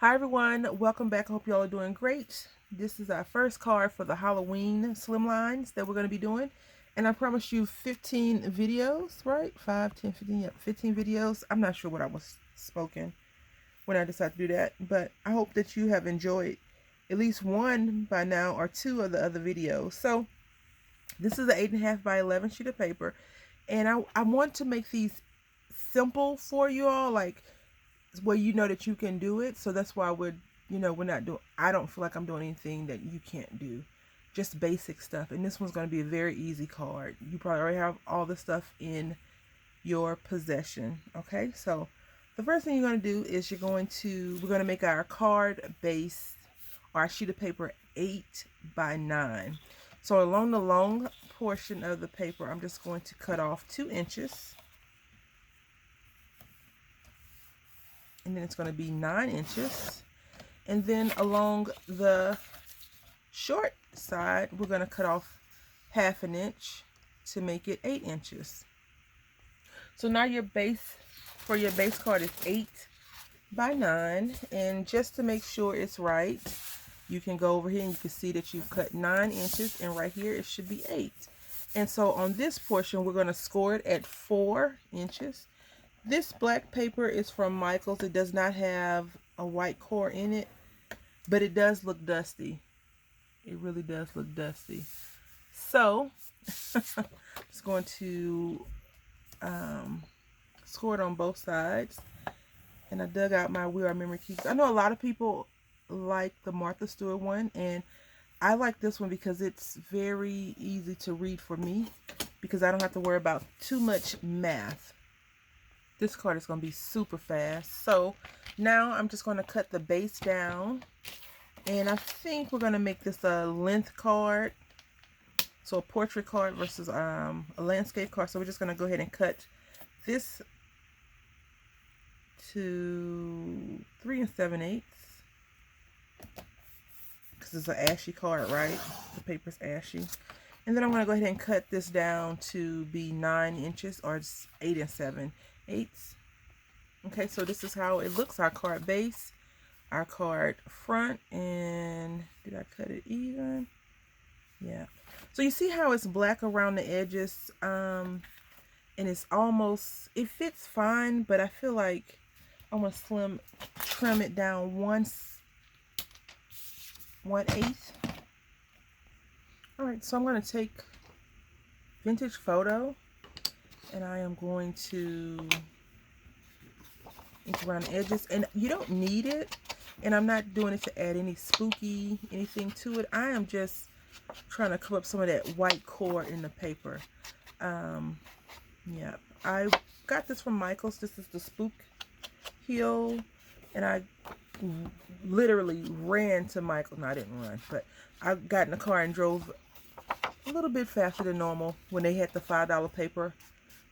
Hi everyone, welcome back. I hope y'all are doing great. This is our first card for the Halloween slimlines that we're going to be doing. And I promised you 15 videos, right? 5, 10, 15, yeah, 15 videos. I'm not sure what I was spoken when I decided to do that, but I hope that you have enjoyed at least one by now or two of the other videos. So this is an 8.5 by 11 sheet of paper. And I want to make these simple for you all, like where you know that you can do it. So that's why we're not doing, I don't feel like I'm doing anything that you can't do. Just basic stuff. And this one's going to be a very easy card. You probably already have all the stuff in your possession. Okay, so the first thing you're going to do is we're going to make our card base or our sheet of paper 8 by 9. So along the long portion of the paper, I'm just going to cut off 2 inches. And then it's going to be 9 inches. And then along the short side, we're going to cut off 1/2 inch to make it 8 inches. So now your base for your base card is 8 by 9. And just to make sure it's right, you can go over here and you can see that you've cut 9 inches, and right here it should be 8. And so on this portion, we're going to score it at 4 inches. This black paper is from Michael's. It does not have a white core in it, but it does look dusty. It really does look dusty. So, it's going to score it on both sides. And I dug out my We Are Memory Keepers. I know a lot of people like the Martha Stewart one, and I like this one because it's very easy to read for me because I don't have to worry about too much math. This card is going to be super fast. So now I'm just going to cut the base down. And I think we're going to make this a length card. So a portrait card versus a landscape card. So we're just going to go ahead and cut this to 3 7/8. Because it's an ashy card, right? The paper's ashy. And then I'm going to go ahead and cut this down to be 9 inches, or it's 8 7/8. Okay, so this is how it looks. Our card base, our card front, and did I cut it even? Yeah. So you see how it's black around the edges, and it's almost, it fits fine, but I feel like I'm going to trim it down 1/8. All right, so I'm going to take Vintage Photo, and I am going to ink around the edges. And you don't need it, and I'm not doing it to add any spooky anything to it. I am just trying to cover up some of that white core in the paper. Yeah, I got this from Michael's. This is the Spook Heel, and I literally ran to Michael. No, I didn't run, but I got in the car and drove a little bit faster than normal when they had the $5 paper,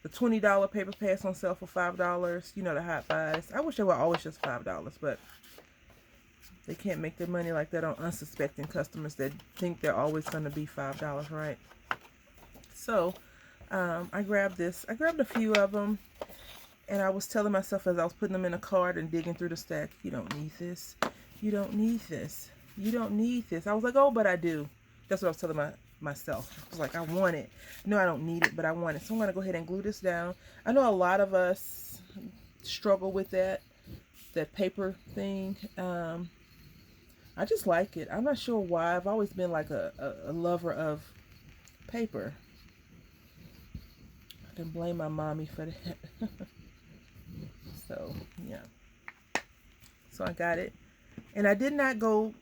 the $20 paper pass on sale for $5. You know, the hot buys. I wish they were always just $5, but they can't make their money like that on unsuspecting customers that think they're always going to be $5, right? So I grabbed this. I grabbed a few of them, and I was telling myself as I was putting them in a cart and digging through the stack, you don't need this. You don't need this. You don't need this. I was like, oh, but I do. That's what I was telling myself. I was like, I want it. No, I don't need it, but I want it. So I'm going to go ahead and glue this down. I know a lot of us struggle with that paper thing. I just like it. I'm not sure why. I've always been like a lover of paper. I can blame my mommy for that. So, yeah. So I got it. And I did not go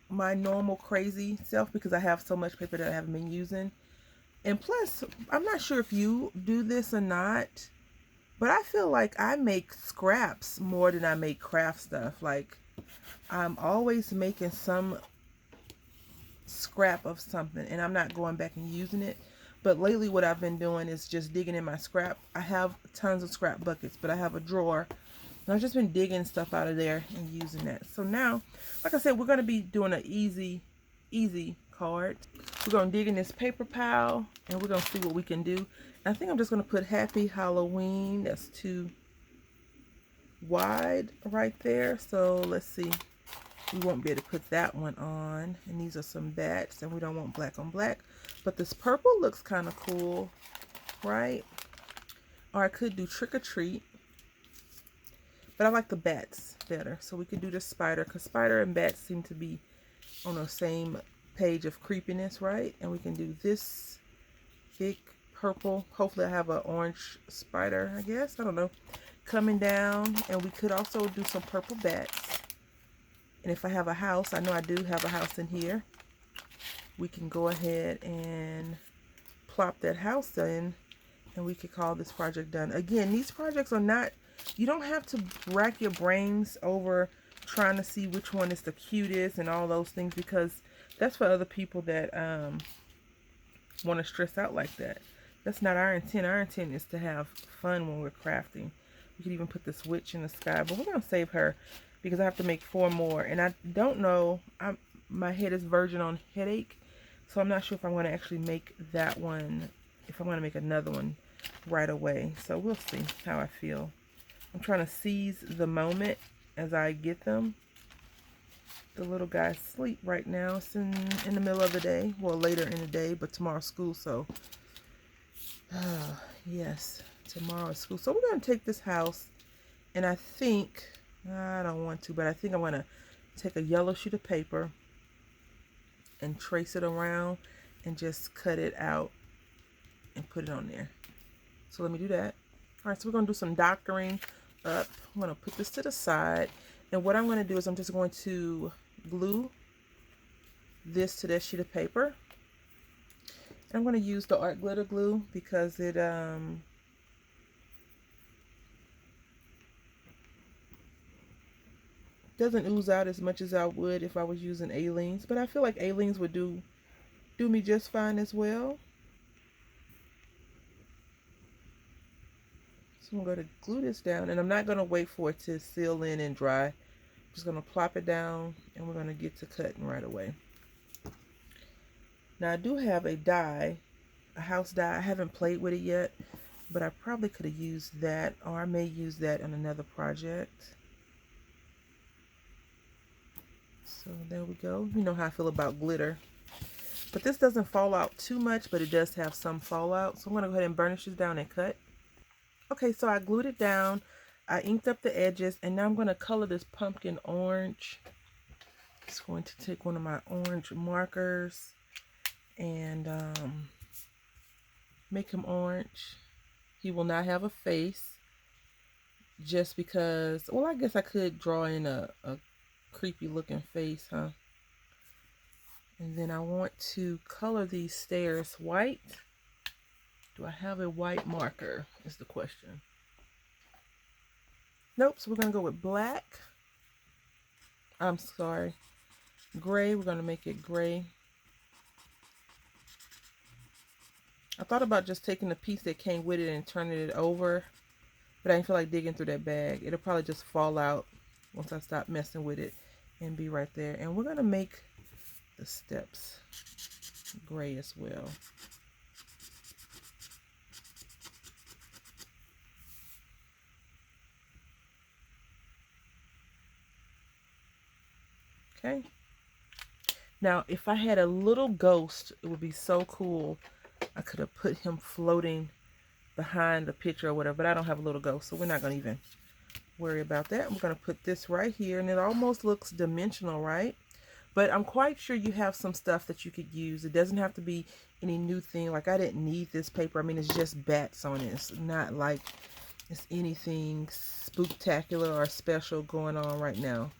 my normal crazy self because I have so much paper that I haven't been using. And plus, I'm not sure if you do this or not, but I feel like I make scraps more than I make craft stuff. Like, I'm always making some scrap of something, and I'm not going back and using it. But lately what I've been doing is just digging in my scrap. I have tons of scrap buckets, but I have a drawer, and I've just been digging stuff out of there and using that. So now, like I said, we're going to be doing an easy card. We're going to dig in this paper pile, and we're going to see what we can do. And I think I'm just going to put Happy Halloween. That's 2 wide right there. So let's see. We won't be able to put that one on. And these are some bats, and we don't want black on black. But this purple looks kind of cool, right? Or I could do trick or treat. But I like the bats better. So we could do the spider, because spider and bats seem to be on the same page of creepiness, right? And we can do this big purple. Hopefully I have an orange spider, I guess. I don't know. Coming down. And we could also do some purple bats. And if I have a house, I know I do have a house in here, we can go ahead and plop that house in, and we could call this project done. Again, these projects are not, you don't have to rack your brains over trying to see which one is the cutest and all those things, because that's for other people that want to stress out like that. That's not our intent. Our intent is to have fun when we're crafting. We could even put this witch in the sky, but we're going to save her because I have to make 4 more. And I don't know, my head is verging on headache, so I'm not sure if I'm going to actually make that one, if I'm going to make another one right away. So we'll see how I feel. I'm trying to seize the moment as I get them. The little guy's asleep right now. It's in the middle of the day. Well, later in the day, but tomorrow's school, so yes, tomorrow is school. So we're going to take this house, and I think, I don't want to, but I think I'm going to take a yellow sheet of paper and trace it around and just cut it out and put it on there. So let me do that. All right, so we're going to do some doctoring up. I'm going to put this to the side, and what I'm going to do is I'm just going to glue this to that sheet of paper. I'm going to use the art glitter glue because it doesn't ooze out as much as I would if I was using Aleene's, but I feel like Aleene's would do me just fine as well. So I'm going to glue this down, and I'm not going to wait for it to seal in and dry. I'm just going to plop it down, and we're going to get to cutting right away. Now I do have a die, a house die. I haven't played with it yet, but I probably could have used that, or I may use that on another project. So there we go. You know how I feel about glitter. But this doesn't fall out too much, but it does have some fallout. So I'm going to go ahead and burnish this down and cut. Okay, so I glued it down. I inked up the edges, and now I'm going to color this pumpkin orange. Just going to take one of my orange markers and make him orange. He will not have a face, just because, well, I guess I could draw in a creepy looking face, huh? And then I want to color these stairs white. Do I have a white marker is the question. Nope, so we're going to go with black. I'm sorry, gray. We're going to make it gray. I thought about just taking the piece that came with it and turning it over, but I didn't feel like digging through that bag. It'll probably just fall out once I stop messing with it and be right there. And we're going to make the steps gray as well. Okay. Now, if I had a little ghost, it would be so cool. I could have put him floating behind the picture or whatever, but I don't have a little ghost, so we're not going to even worry about that. We're going to put this right here, and it almost looks dimensional, right? But I'm quite sure you have some stuff that you could use. It doesn't have to be any new thing. Like, I didn't need this paper. I mean, it's just bats on it. It's not like it's anything spooktacular or special going on right now.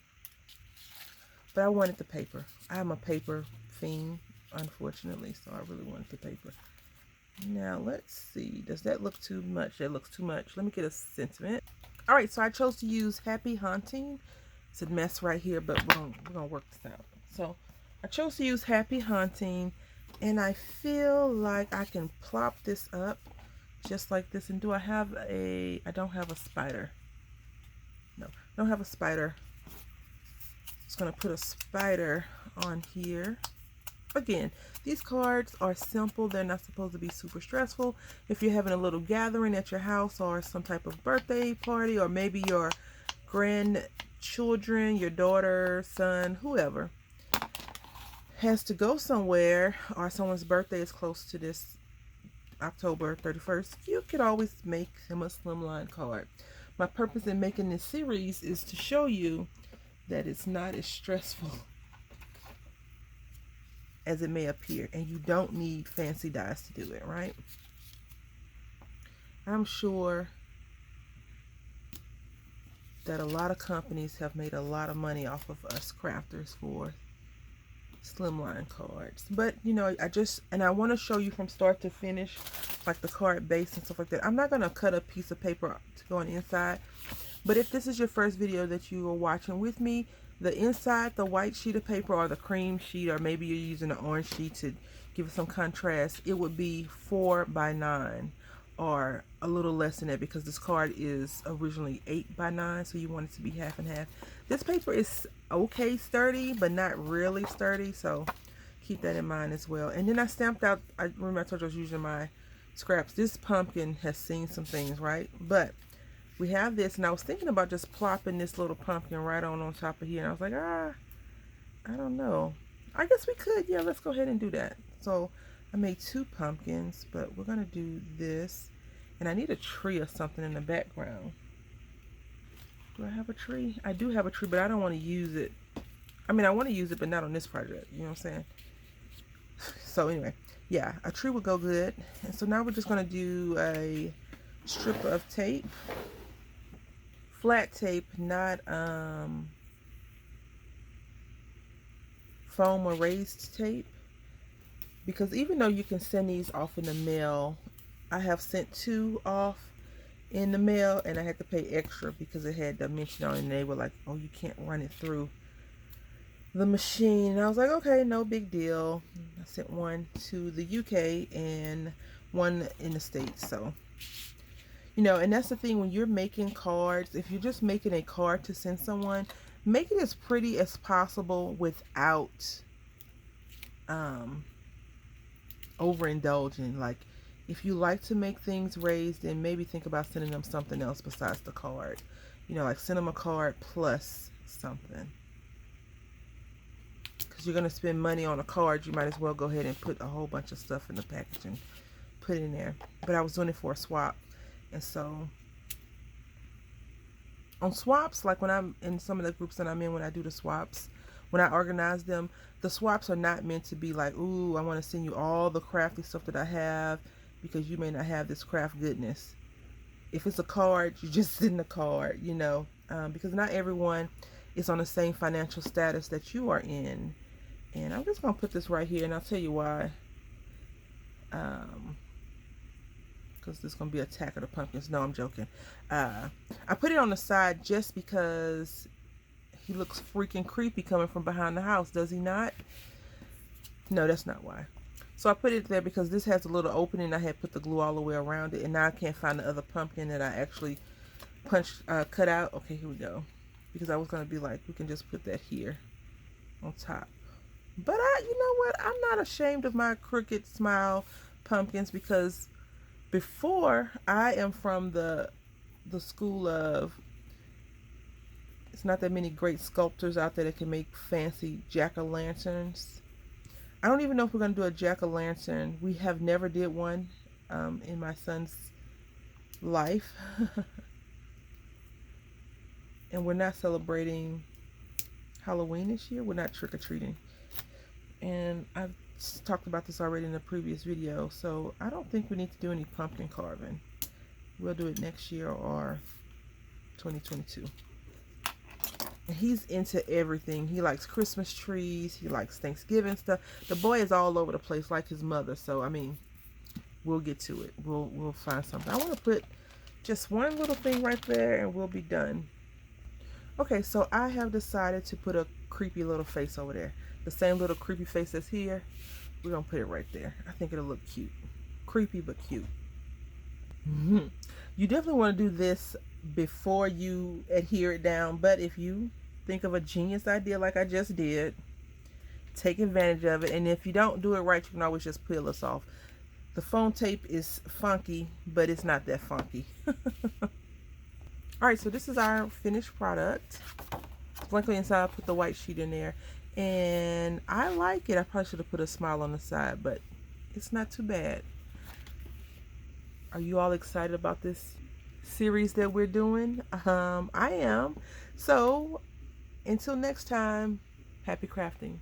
But I wanted the paper. I'm a paper fiend, unfortunately, so I really wanted the paper. Now, let's see. Does that look too much? That looks too much. Let me get a sentiment. All right, so I chose to use Happy Haunting. It's a mess right here, but we're gonna work this out. So I chose to use Happy Haunting, and I feel like I can plop this up just like this. And do I have a, I don't have a spider. No, I don't have a spider. Just gonna put a spider on here. Again, these cards are simple. They're not supposed to be super stressful. If you're having a little gathering at your house or some type of birthday party, or maybe your grandchildren, your daughter, son, whoever has to go somewhere, or someone's birthday is close to this October 31st, you could always make him a slimline card. My purpose in making this series is to show you that it's not as stressful as it may appear, and you don't need fancy dies to do it, right? I'm sure that a lot of companies have made a lot of money off of us crafters for slimline cards, but you know, I want to show you from start to finish, like the card base and stuff like that. I'm not going to cut a piece of paper to go on the inside, but if this is your first video that you are watching with me, the inside, the white sheet of paper or the cream sheet, or maybe you're using an orange sheet to give it some contrast, it would be 4 by 9 or a little less than that, because this card is originally 8 by 9, so you want it to be half and half. This paper is okay sturdy, but not really sturdy, so keep that in mind as well. And then I stamped out, I remember I told you I was using my scraps. This pumpkin has seen some things, right? But we have this, and I was thinking about just plopping this little pumpkin right on top of here, and I was like, I don't know. I guess we could, yeah, let's go ahead and do that. So I made 2 pumpkins, but we're gonna do this, and I need a tree or something in the background. Do I have a tree? I do have a tree, but I don't want to use it. I mean, I want to use it, but not on this project, you know what I'm saying? So anyway, yeah, a tree would go good. And so now we're just gonna do a strip of tape, flat tape, not foam or raised tape, because even though you can send these off in the mail, I have sent 2 off in the mail, and I had to pay extra because it had dimension on it, and they were like, oh, you can't run it through the machine. And I was like, okay, no big deal. I sent 1 to the UK and 1 in the States. So, you know, and that's the thing, when you're making cards, if you're just making a card to send someone, make it as pretty as possible without overindulging. Like, if you like to make things raised, then maybe think about sending them something else besides the card. You know, like send them a card plus something. Because you're going to spend money on a card, you might as well go ahead and put a whole bunch of stuff in the package and put it in there. But I was doing it for a swap. And so, on swaps, like when I'm in some of the groups that I'm in, when I do the swaps, when I organize them, the swaps are not meant to be like, ooh, I want to send you all the crafty stuff that I have, because you may not have this craft goodness. If it's a card, you just send a card, you know, because not everyone is on the same financial status that you are in. And I'm just going to put this right here, and I'll tell you why. Because this is going to be Attack of the Pumpkins. No, I'm joking. I put it on the side just because he looks freaking creepy coming from behind the house, does he not? No, that's not why. So I put it there because this has a little opening. I had put the glue all the way around it, and now I can't find the other pumpkin that I actually cut out. Okay, here we go. Because I was going to be like, we can just put that here on top. But you know what? I'm not ashamed of my crooked smile pumpkins, because before, I am from the school of, it's not that many great sculptors out there that can make fancy jack-o'-lanterns. I don't even know if we're going to do a jack-o'-lantern. We have never did one in my son's life. And we're not celebrating Halloween this year. We're not trick-or-treating. And I've talked about this already in a previous video. So I don't think we need to do any pumpkin carving. We'll do it next year or 2022. And he's into everything. He likes Christmas trees. He likes Thanksgiving stuff. The boy is all over the place like his mother. So, I mean, we'll get to it. We'll find something. I want to put just one little thing right there, and we'll be done. Okay, so I have decided to put a creepy little face over there. The same little creepy face that's here. We're going to put it right there. I think it'll look cute. Creepy, but cute. You definitely want to do this before you adhere it down, but if you think of a genius idea like I just did, take advantage of it. And if you don't do it right, you can always just peel this off. The foam tape is funky, but it's not that funky. All right, so this is our finished product. Blankly inside, I put the white sheet in there, and I like it. I probably should have put a smile on the side, but it's not too bad. Are you all excited about this series that we're doing? I am. So until next time, happy crafting.